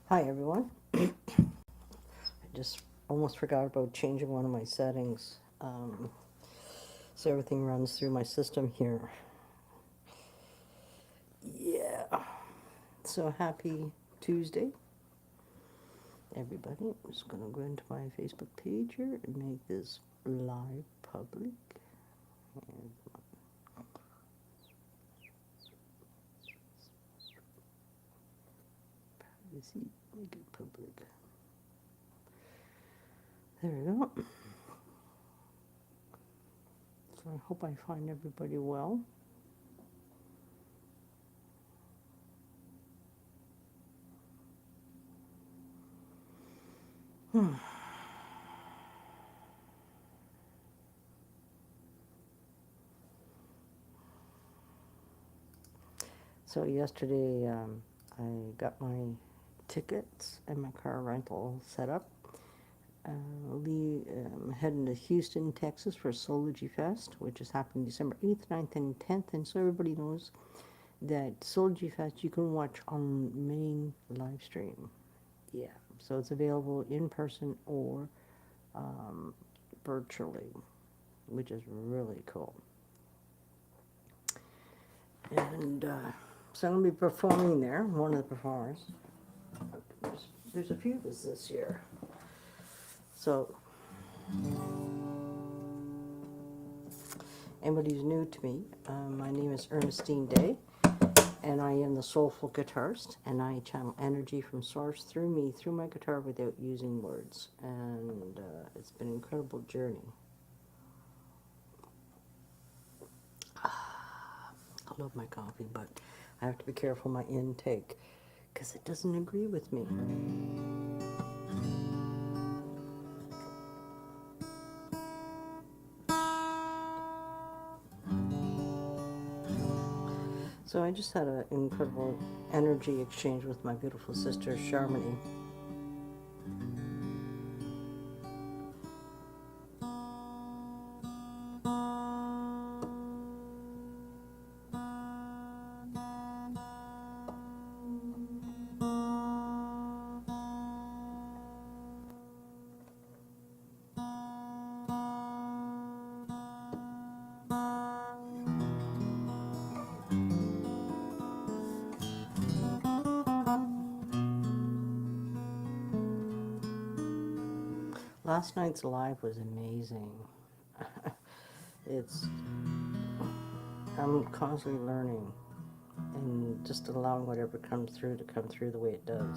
Hi everyone. I just almost forgot about changing one of my settings. So everything runs through my system here. Yeah. So happy Tuesday, everybody. I'm just going to go into my Facebook page here and make this live public. And privacy, make it public. There we go. So I hope I find everybody well. So yesterday I got my tickets and my car rental set up. Heading to Houston, Texas for Soulogy Fest, which is happening December 8th, 9th, and 10th. And so everybody knows that Soulogy Fest you can watch on main live stream. Yeah, so it's available in person or virtually, which is really cool. And so I'm going to be performing there, one of the performers. There's a few of us this year. So anybody who's new to me, my name is Ernestine Day, and I am the Soulful Guitarist, and I channel energy from source through me, through my guitar without using words. And it's been an incredible journey. I love my coffee, but I have to be careful my intake because it doesn't agree with me. So I just had an incredible energy exchange with my beautiful sister, Charmony. Last night's live was amazing. I'm constantly learning and just allowing whatever comes through to come through the way it does.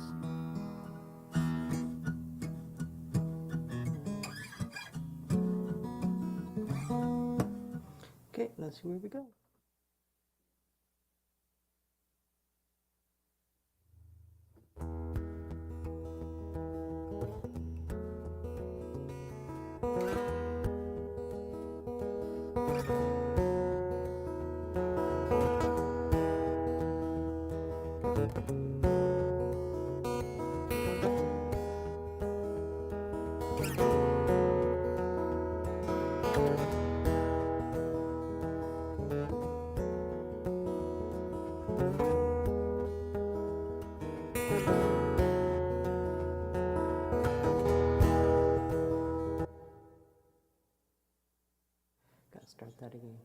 Okay, let's see where we go. Gotta start that again.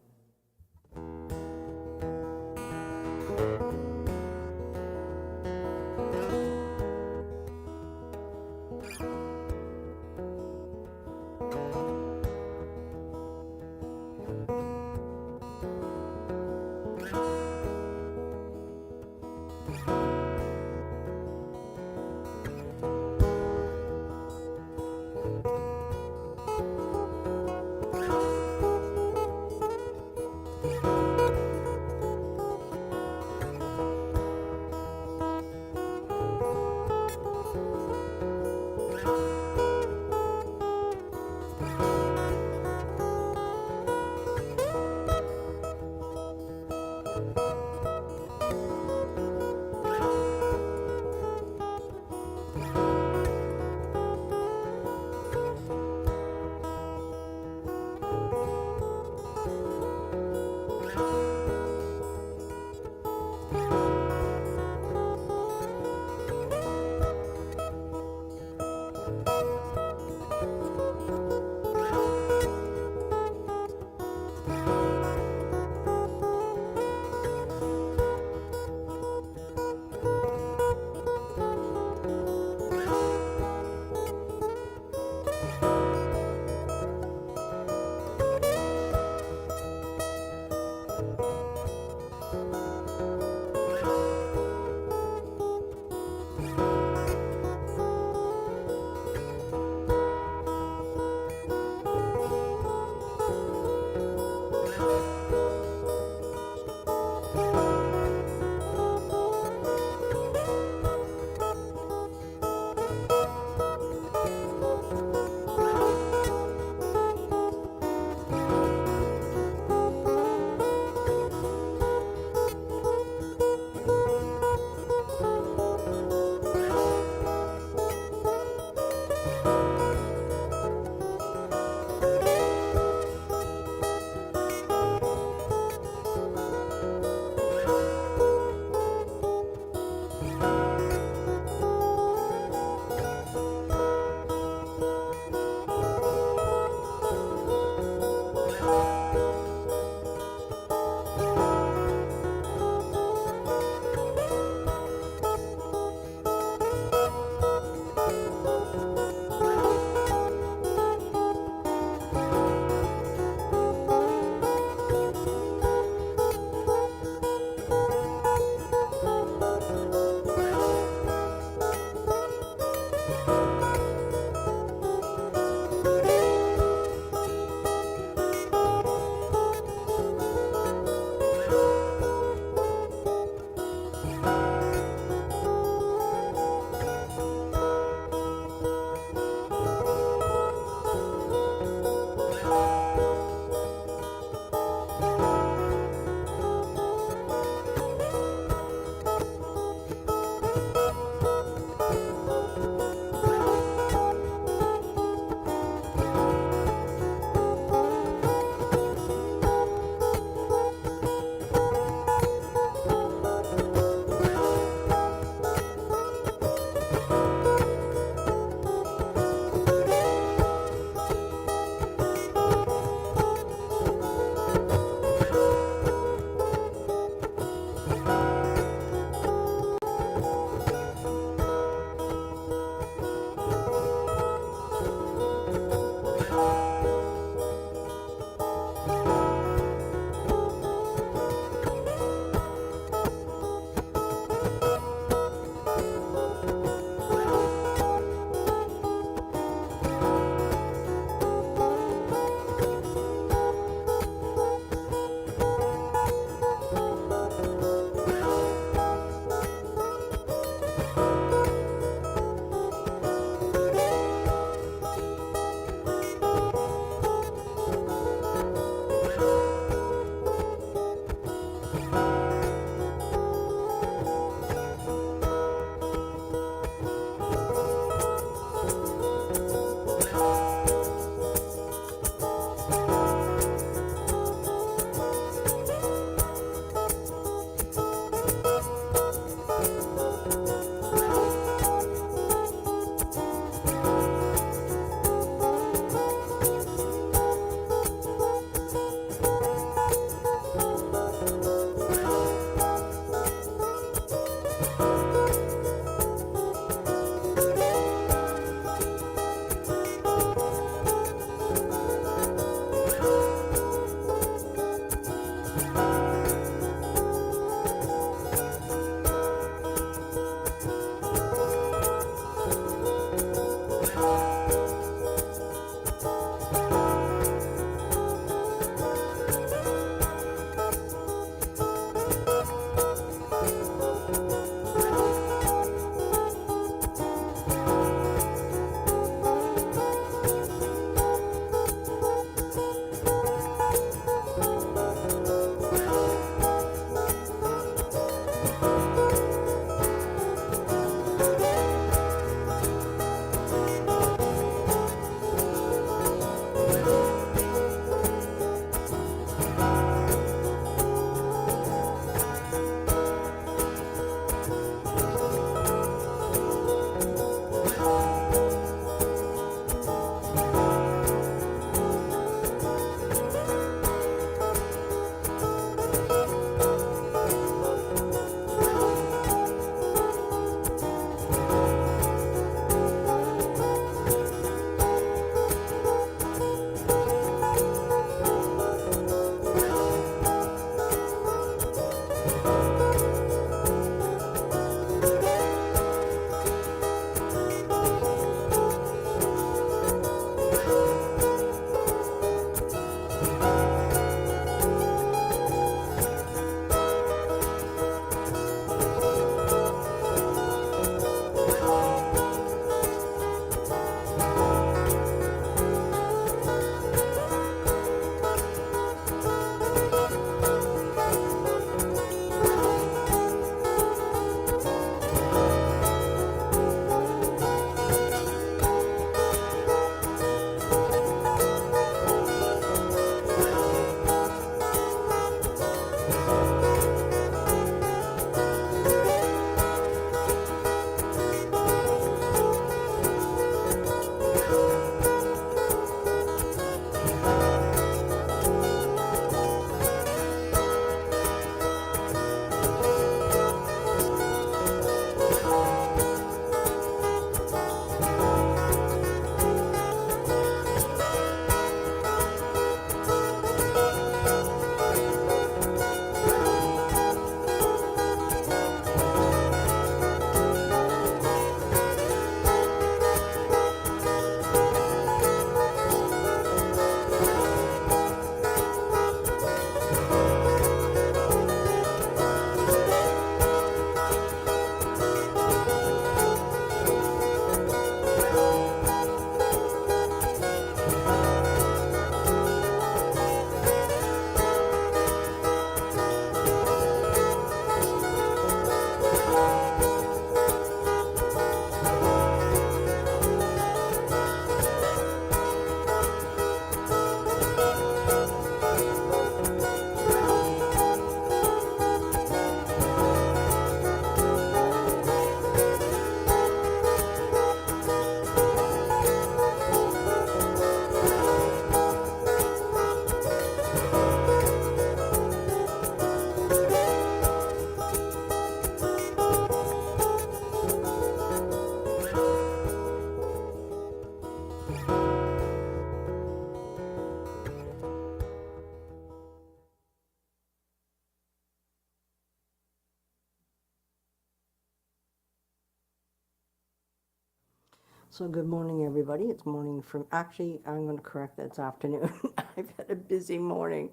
So good morning, everybody. It's morning from, actually, I'm going to correct that, it's afternoon. I've had a busy morning.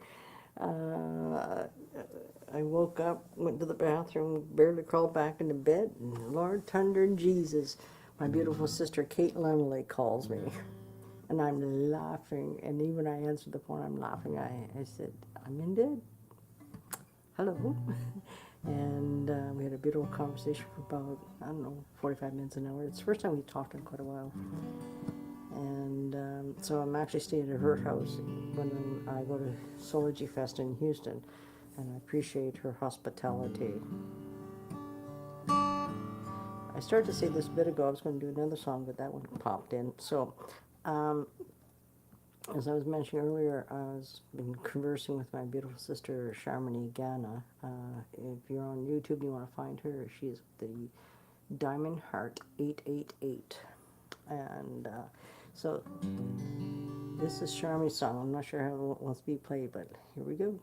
Uh, I woke up, went to the bathroom, barely crawled back into bed, and Lord Thunder and Jesus, my beautiful sister Kate Lemley calls me. And I'm laughing, and even when I answered the phone, I'm laughing. I said, I'm in bed. Hello. And we had a beautiful conversation for about, I don't know, 45 minutes, an hour. It's the first time we talked in quite a while. And so I'm actually staying at her house when I go to Soulogy Fest in Houston, and I appreciate her hospitality. I started to say this a bit ago, I was going to do another song, but that one popped in. So, as I was mentioning earlier, I've been conversing with my beautiful sister, Charmony Gana. If you're on YouTube and you want to find her, she's the Diamond Heart 888. And so this is Charmy's song. I'm not sure how it wants to be played, but here we go.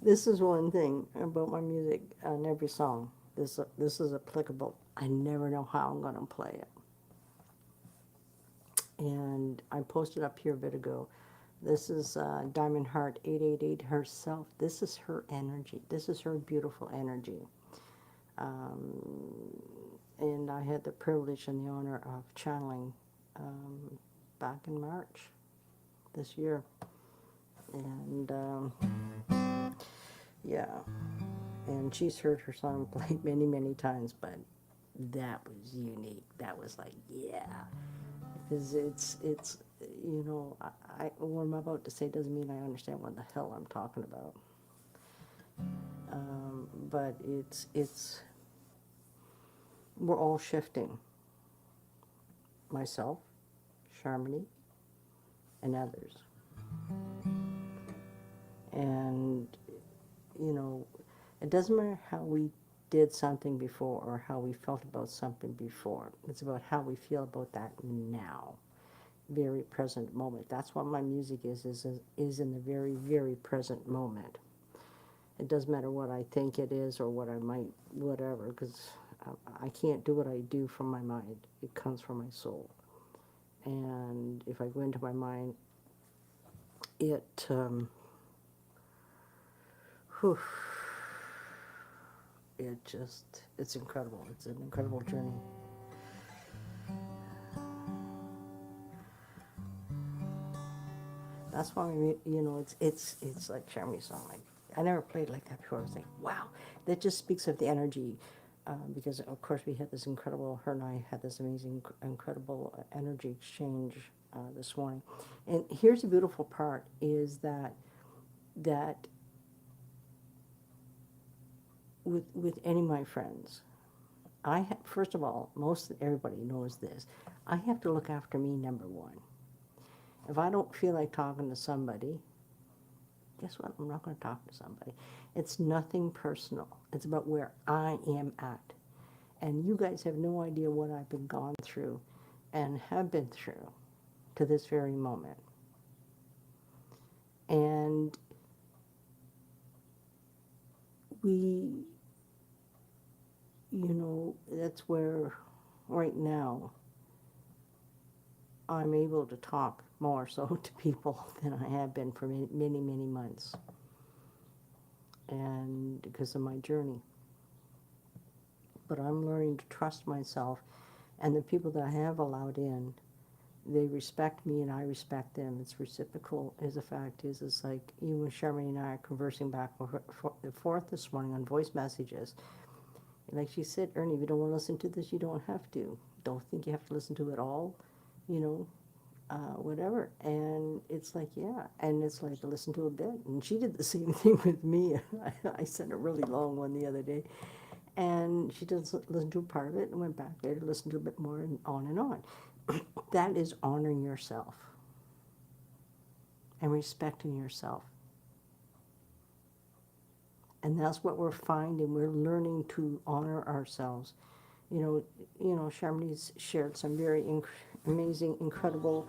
This is one thing about my music on every song. This is applicable. I never know how I'm going to play it. And I posted up here a bit ago. This is Diamond Heart 888 herself. This is her energy. This is her beautiful energy. And I had the privilege and the honor of channeling back in March this year. And yeah, and she's heard her song played many, many times, but that was unique. That was like, yeah, because it's you know, what I'm about to say doesn't mean I understand what the hell I'm talking about. But it's we're all shifting. Myself, Charmony, and others. And you know, it doesn't matter how we did something before or how we felt about something before. It's about how we feel about that now. Very present moment. That's what my music is in the very, very present moment. It doesn't matter what I think it is or what I might, whatever, because I can't do what I do from my mind. It comes from my soul. And if I go into my mind, whew, it's incredible. It's an incredible journey. That's why, you know, it's like Sharmi's song. Like, I never played like that before. I was like, wow, that just speaks of the energy. Because of course we had this incredible, her and I had this amazing, incredible energy exchange this morning. And here's the beautiful part is that with any of my friends, first of all, most everybody knows this. I have to look after me, number one. If I don't feel like talking to somebody, guess what? I'm not going to talk to somebody. It's nothing personal. It's about where I am at. And you guys have no idea what I've been gone through and have been through to this very moment. And we, you know, that's where right now I'm able to talk more so to people than I have been for many, many, many months. And because of my journey. But I'm learning to trust myself, and the people that I have allowed in, they respect me and I respect them. It's reciprocal. As a fact is, it's like you and Charmaine and I are conversing back and forth this morning on voice messages. Like she said, Ernie, if you don't want to listen to this, you don't have to. Don't think you have to listen to it all, you know, whatever. And it's like, yeah. And it's like, listen to a bit. And she did the same thing with me. I sent a really long one the other day. And she just listened to a part of it and went back there to listen to a bit more and on and on. That is honoring yourself and respecting yourself. And that's what we're finding. We're learning to honor ourselves. You know, Charmony's shared some very amazing, incredible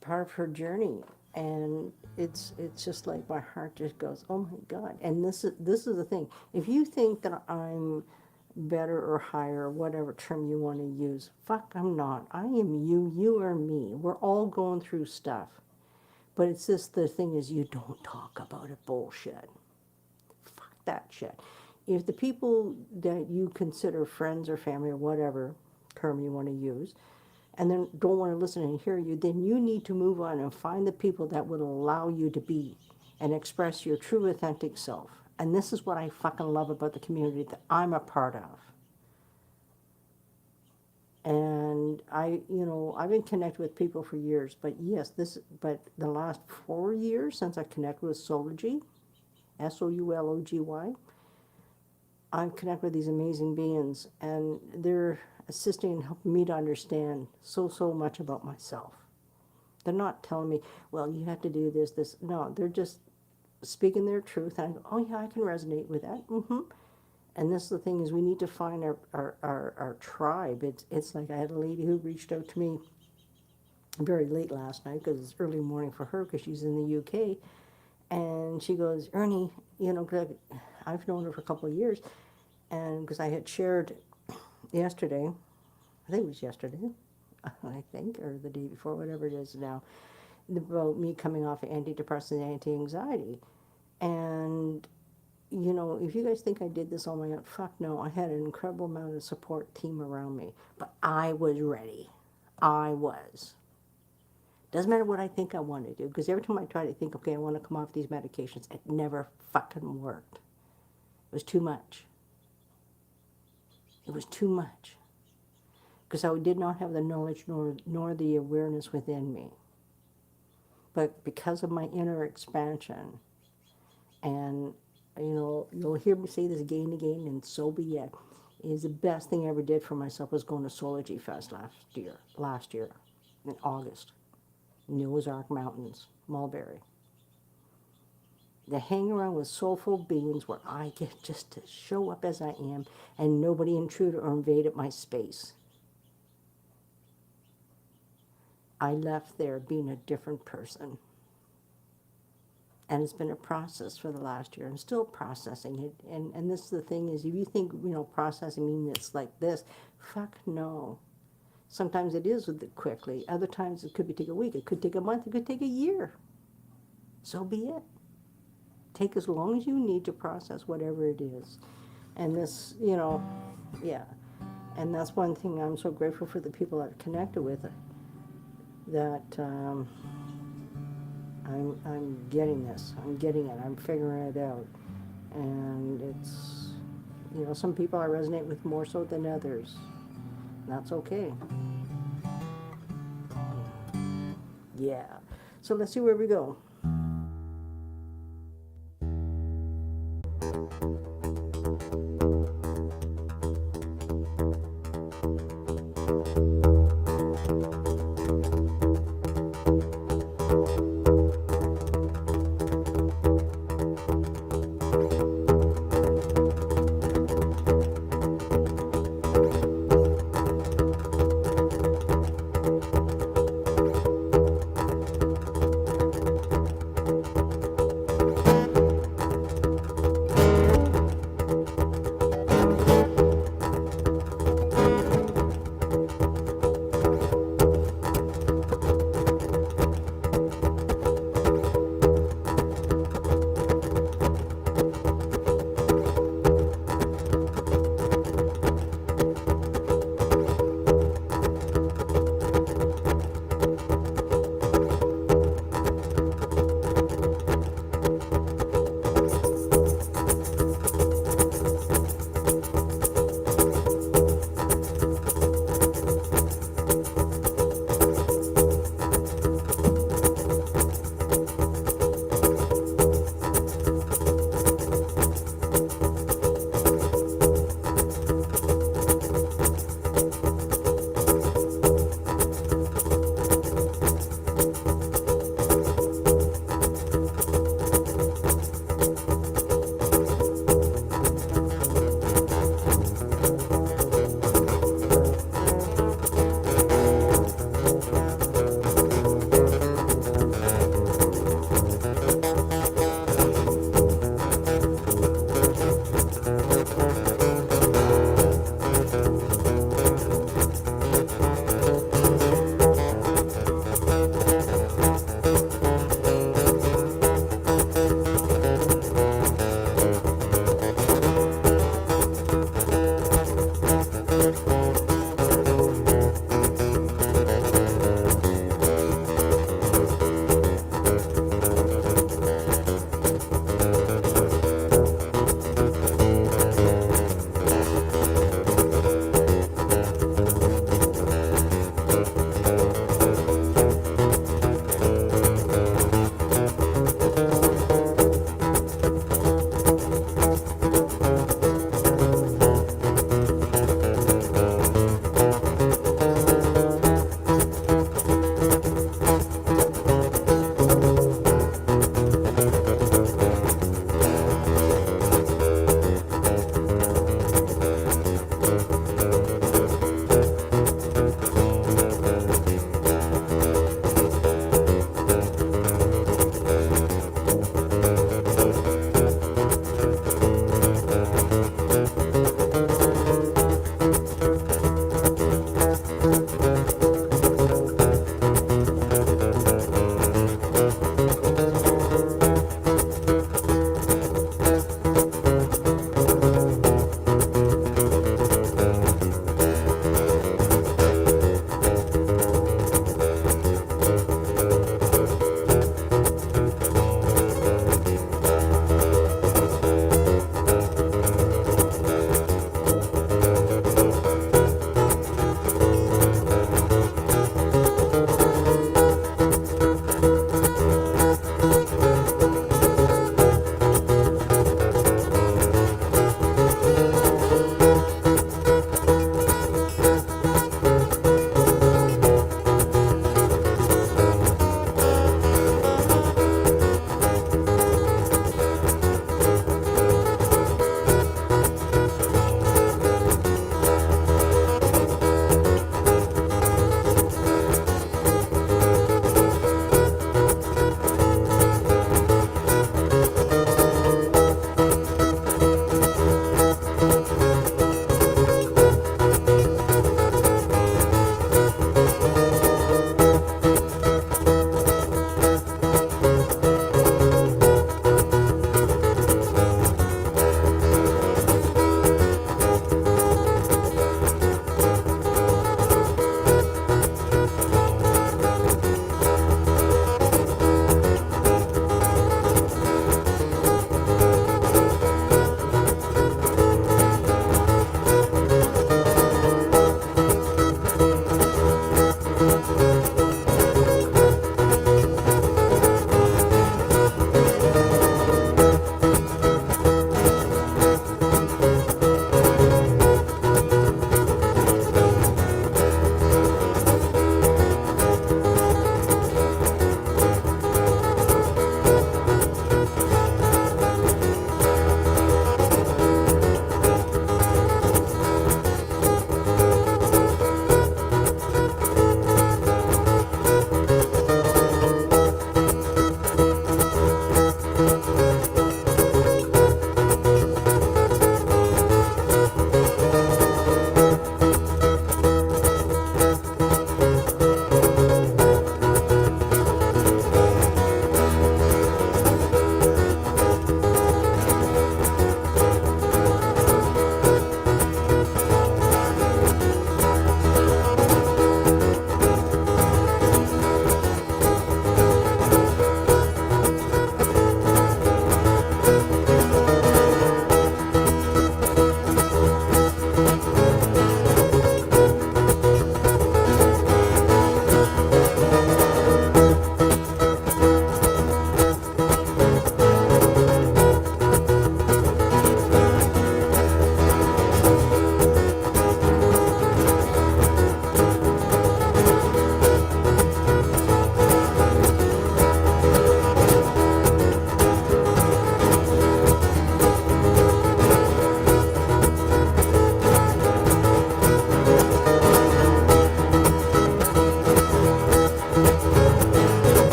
part of her journey, and it's just like my heart just goes, oh my God. And this is the thing. If you think that I'm better or higher, or whatever term you want to use, fuck, I'm not. I am you. You are me. We're all going through stuff, but it's just the thing is you don't talk about it. Bullshit. Fuck that shit. If the people that you consider friends or family or whatever term you want to use, and then don't want to listen and hear you, then you need to move on and find the people that would allow you to be and express your true authentic self. And this is what I fucking love about the community that I'm a part of. And I've been connected with people for years, but yes, but the last 4 years since I connected with Soulogy, Soulogy, I've connected with these amazing beings, and they're assisting and helping me to understand so much about myself. They're not telling me, well, you have to do this. No, they're just speaking their truth. And I go, oh yeah, I can resonate with that. And this is the thing is we need to find our tribe. It's like I had a lady who reached out to me very late last night because it's early morning for her because she's in the UK. And she goes, Ernie, you know, 'cause I've known her for a couple of years, and because I had shared yesterday, I think it was yesterday, I think, or the day before, whatever it is now, about me coming off of antidepressants and anti-anxiety. And, you know, if you guys think I did this on my own, fuck no, I had an incredible amount of support team around me. But I was ready. I was. Doesn't matter what I think I want to do, because every time I try to think, okay, I want to come off these medications, it never fucking worked. It was too much. It was too much. Because I did not have the knowledge nor the awareness within me. But because of my inner expansion, and, you know, you'll hear me say this again and again, and so be it, is the best thing I ever did for myself was going to Soulogy Fest last year, in August, in the Ozark Mountains, Mulberry. To hang around with soulful beings where I get just to show up as I am, and nobody intruded or invaded my space. I left there being a different person. And it's been a process for the last year, and still processing it. And this is the thing is, if you think, you know, processing means it's like this, fuck no. Sometimes it is quickly. Other times it could take a week. It could take a month. It could take a year. So be it. Take as long as you need to process whatever it is. And this, you know, yeah. And that's one thing I'm so grateful for the people I've connected with, that I'm getting this. I'm getting it. I'm figuring it out. And it's, you know, some people I resonate with more so than others. That's okay. Yeah. So let's see where we go.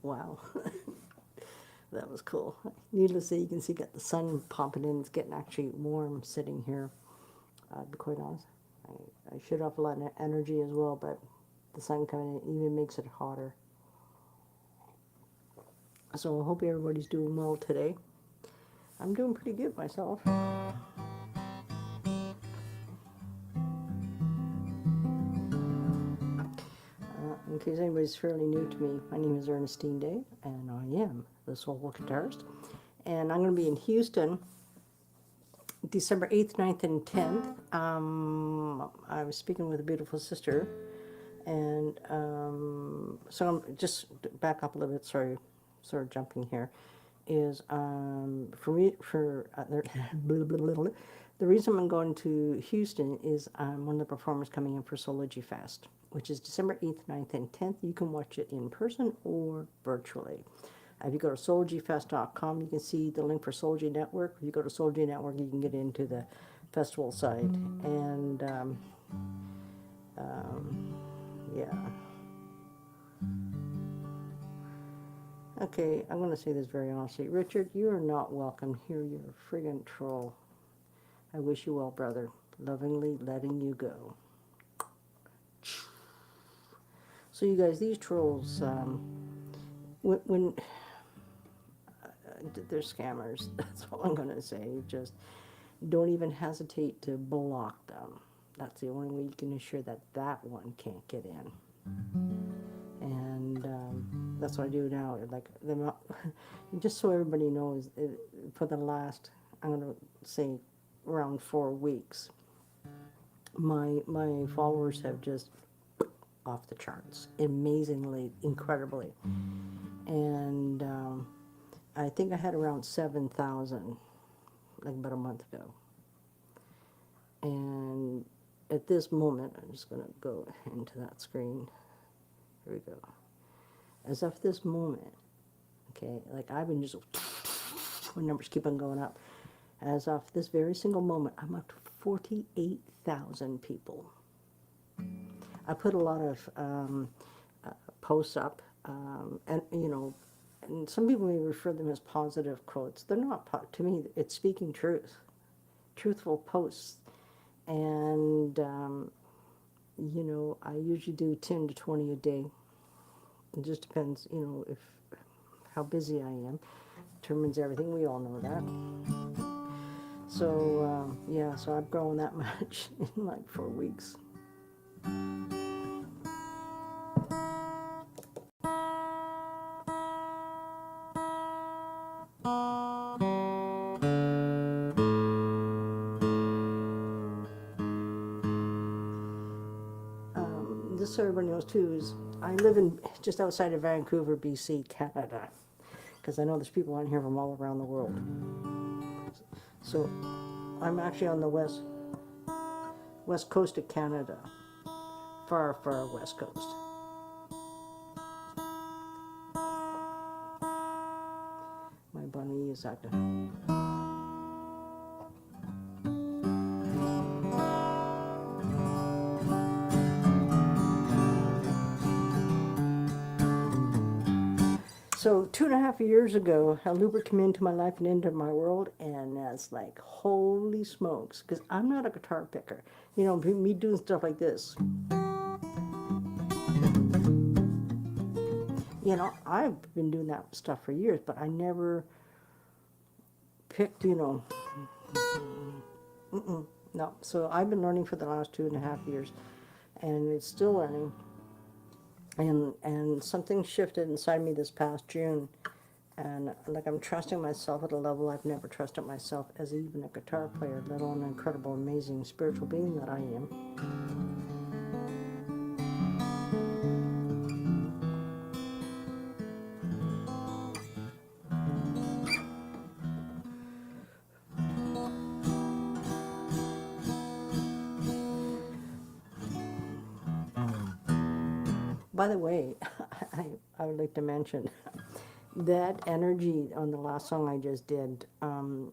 Wow. That was cool. Needless to say, you can see got the sun popping in. It's getting actually warm sitting here. To be quite honest, I should have a lot of energy as well, but the sun coming in even makes it hotter. So I hope everybody's doing well today. I'm doing pretty good myself. In case anybody's fairly new to me, my name is Ernestine Day, and I am the Soulful Guitarist. And I'm going to be in Houston December 8th, 9th, and 10th. I was speaking with a beautiful sister, and so I'm just back up a little bit, sorry, sort of jumping here, is for me, the reason I'm going to Houston is one of the performers coming in for Soulogy Fest, which is December 8th, 9th, and 10th. You can watch it in person or virtually. If you go to soulogyfest.com, you can see the link for Soulogy Network. If you go to Soulogy Network, you can get into the festival site. And, yeah. Okay, I'm going to say this very honestly. Richard, you are not welcome here. You're a friggin' troll. I wish you well, brother. Lovingly letting you go. So you guys, these trolls, when they're scammers, that's all I'm going to say. Just don't even hesitate to block them. That's the only way you can ensure that that one can't get in. And that's what I do now. Like, just so everybody knows, for the last, I'm going to say, around 4 weeks, my followers have just off the charts, amazingly, incredibly. And I think I had around 7,000, like about a month ago. And at this moment, I'm just going to go into that screen. Here we go. As of this moment, okay, like I've been just, my numbers keep on going up. As of this very single moment, I'm up to 48,000 people. I put a lot of posts up, and you know, and some people may refer them as positive quotes. They're not. To me, it's speaking truth, truthful posts, and you know, I usually do 10 to 20 a day. It just depends, you know, if how busy I am. Determines everything. We all know that. So yeah, so I've grown that much in like 4 weeks. Just so everybody knows too, is I live in just outside of Vancouver, BC, Canada, because I know there's people on here from all around the world. So I'm actually on the west coast of Canada, far, far west coast. My bunny is acting. So 2.5 years ago, a Luber came into my life and into my world, and it's like, holy smokes, because I'm not a guitar picker. You know, me doing stuff like this. You know, I've been doing that stuff for years, but I never picked, you know, no. So I've been learning for the last 2.5 years, and it's still learning. And something shifted inside me this past June, and like I'm trusting myself at a level I've never trusted myself as even a guitar player, let alone an incredible, amazing spiritual being that I am. By the way, I would like to mention that energy on the last song I just did.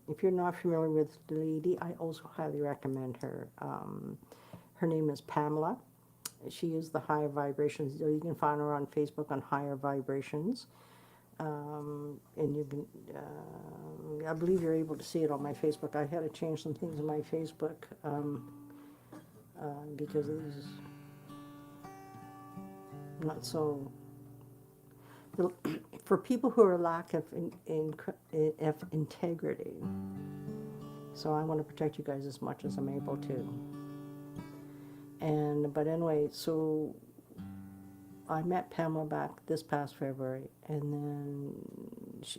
If you're not familiar with the lady, I also highly recommend her. Her name is Pamela. She is the Higher Vibrations. So you can find her on Facebook on Higher Vibrations. And you can, I believe you're able to see it on my Facebook. I had to change some things on my Facebook because it is not so. For people who are lack of integrity. So I want to protect you guys as much as I'm able to. But anyway, so I met Pamela back this past February, and then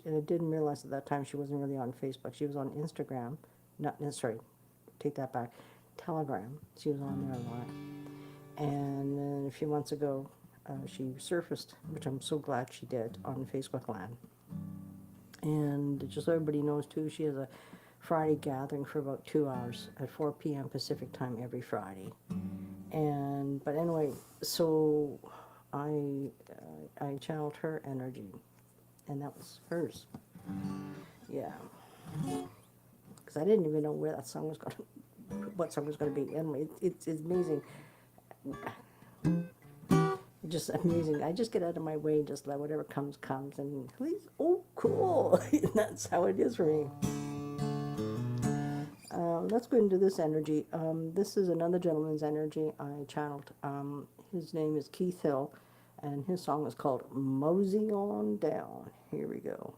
and I didn't realize at that time she wasn't really on Facebook. She was on Instagram, not necessarily. Take that back. Telegram. She was on there a lot. And then a few months ago, she surfaced, which I'm so glad she did, on Facebook land. And just so everybody knows too, she has a Friday gathering for about 2 hours at 4 p.m. Pacific time every Friday. But anyway, so I channeled her energy, and that was hers. Yeah, because I didn't even know where that song was going to, what song was going to be. Anyway, it's amazing. Just amazing. I just get out of my way and just let whatever comes, and please, oh, cool. That's how it is for me. Let's go into this energy. This is another gentleman's energy I channeled. His name is Keith Hill, and his song is called Mosey On Down. Here we go.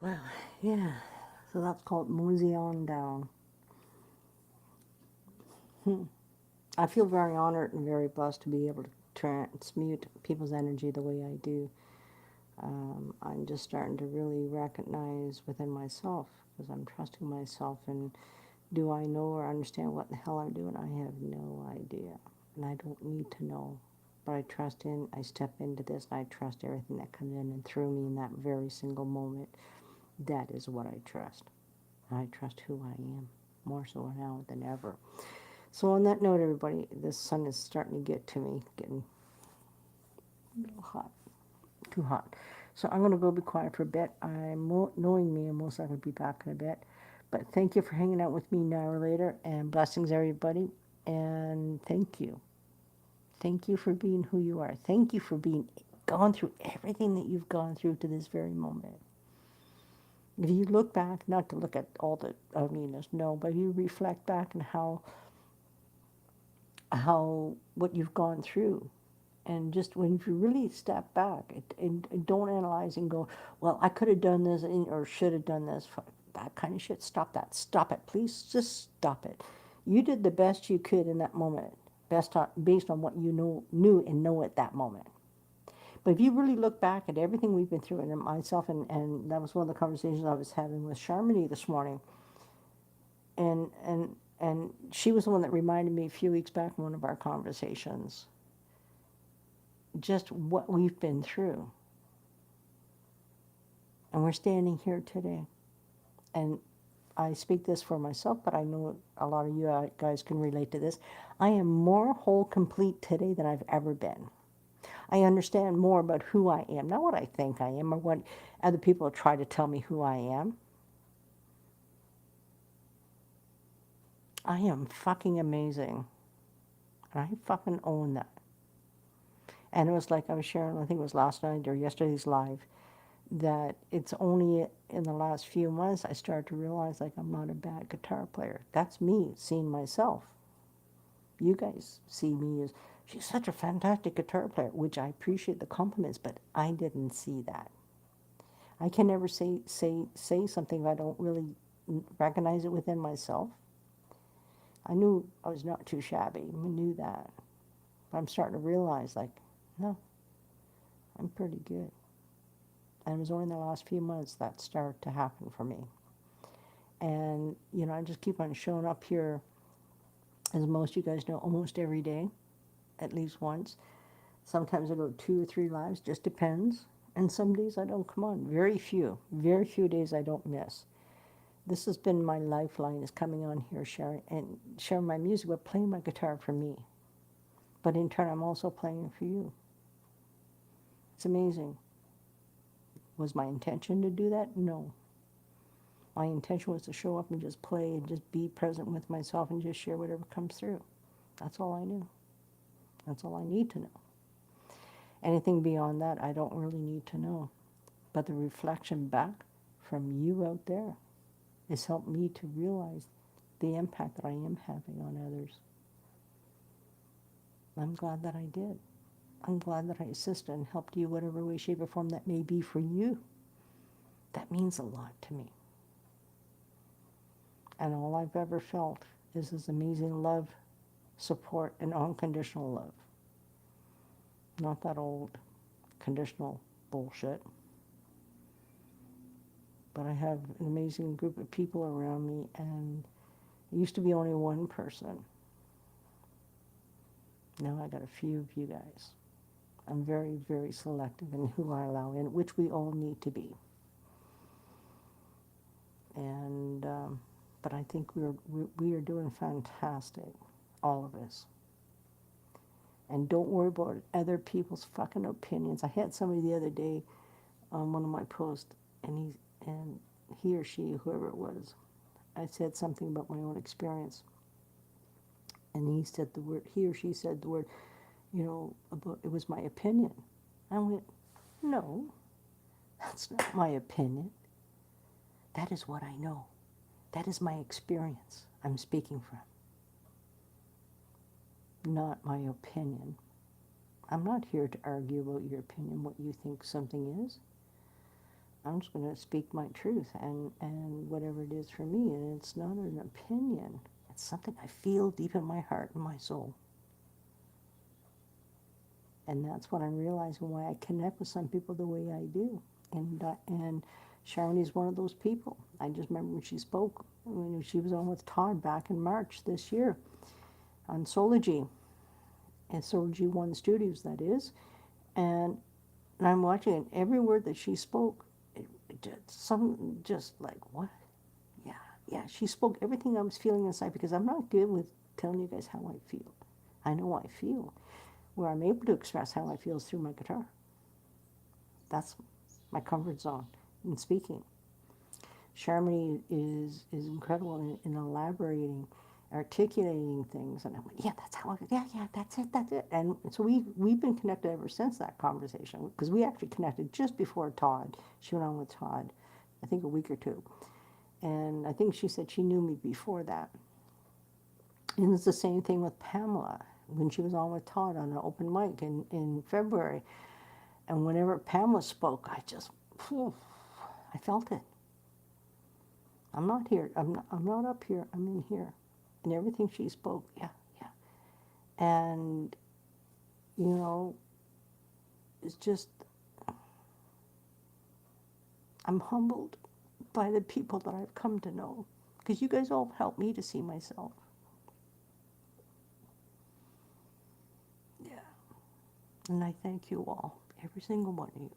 Well, yeah. So that's called Mosey on Down. I feel very honored and very blessed to be able to transmute people's energy the way I do. I'm just starting to really recognize within myself, because I'm trusting myself. And do I know or understand what the hell I'm doing? I have no idea. And I don't need to know. But I trust in, I step into this, and I trust everything that comes in and through me in that very single moment. That is what I trust. I trust who I am, more so now than ever. So on that note, everybody, this sun is starting to get to me, getting a little hot, too hot. So I'm going to go be quiet for a bit. Knowing me, I'm most likely be back in a bit. But thank you for hanging out with me now or later, and blessings, everybody. And thank you. Thank you for being who you are. Thank you for being gone through everything that you've gone through to this very moment. If you look back, not to look at all the ugliness, no, but you reflect back on how what you've gone through, and just when you really step back and don't analyze and go, well, I could have done this or should have done this, that kind of shit. Stop that. Stop it, please. Just stop it. You did the best you could in that moment, based on what you knew and know at that moment. But if you really look back at everything we've been through, and myself, and that was one of the conversations I was having with Charmony this morning, and she was the one that reminded me a few weeks back in one of our conversations, just what we've been through. And we're standing here today. And I speak this for myself, but I know a lot of you guys can relate to this. I am more whole, complete today than I've ever been. I understand more about who I am, not what I think I am or what other people try to tell me who I am. I am fucking amazing. And I fucking own that. And it was like I was sharing, I think it was last night or yesterday's live, that it's only in the last few months I started to realize, like, I'm not a bad guitar player. That's me seeing myself. You guys see me as, she's such a fantastic guitar player, which I appreciate the compliments, but I didn't see that. I can never say something if I don't really recognize it within myself. I knew I was not too shabby. I knew that. But I'm starting to realize, like, no, I'm pretty good. And it was only in the last few months that started to happen for me. And, you know, I just keep on showing up here, as most of you guys know, almost every day, at least once. Sometimes I go 2 or 3 lives, just depends. And some days I don't come on. Very few days I don't miss. This has been my lifeline, is coming on here, sharing my music, but playing my guitar for me. But in turn, I'm also playing for you. It's amazing. Was my intention to do that? No. My intention was to show up and just play and just be present with myself and just share whatever comes through. That's all I knew. That's all I need to know. Anything beyond that, I don't really need to know. But the reflection back from you out there has helped me to realize the impact that I am having on others. I'm glad that I did. I'm glad that I assisted and helped you whatever way, shape, or form that may be for you. That means a lot to me. And all I've ever felt is this amazing love, support, and unconditional love. Not that old conditional bullshit. But I have an amazing group of people around me, and it used to be only one person. Now I got a few of you guys. I'm very, very selective in who I allow in, which we all need to be. And but I think we are doing fantastic, all of us. And don't worry about other people's fucking opinions. I had somebody the other day on one of my posts, and he or she, whoever it was, I said something about my own experience, and he or she said the word, you know, about it was my opinion. I went, no, that's not my opinion. That is what I know. That is my experience I'm speaking from. Not my opinion. I'm not here to argue about your opinion, what you think something is. I'm just going to speak my truth and whatever it is for me. And it's not an opinion. It's something I feel deep in my heart and my soul. And that's what I'm realizing why I connect with some people the way I do. And Sharon is one of those people. I just remember when she spoke, when she was on with Todd back in March this year on Soulology, and Soulogy One Studios, that is. And I'm watching it. Every word that she spoke, just like, what? Yeah, yeah. She spoke everything I was feeling inside, because I'm not good with telling you guys how I feel. I know I feel. Where I'm able to express how I feel is through my guitar. That's my comfort zone in speaking. Charmony is incredible in elaborating, articulating things, and I went, yeah, that's how I, yeah, that's it. And so we've been connected ever since that conversation, because we actually connected just before Todd. She went on with Todd, I think a week or two, and I think she said she knew me before that. And it's the same thing with Pamela when she was on with Todd on an open mic in February. And whenever Pamela spoke, I felt it. I'm not here. I'm not up here. I'm in here. And everything she spoke, yeah, yeah. And, you know, it's just, I'm humbled by the people that I've come to know. Because you guys all helped me to see myself. Yeah. And I thank you all, every single one of you.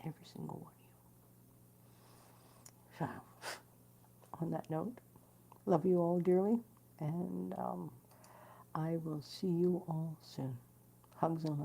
Every single one of you. So, on that note, love you all dearly. And I will see you all soon. Hugs and love.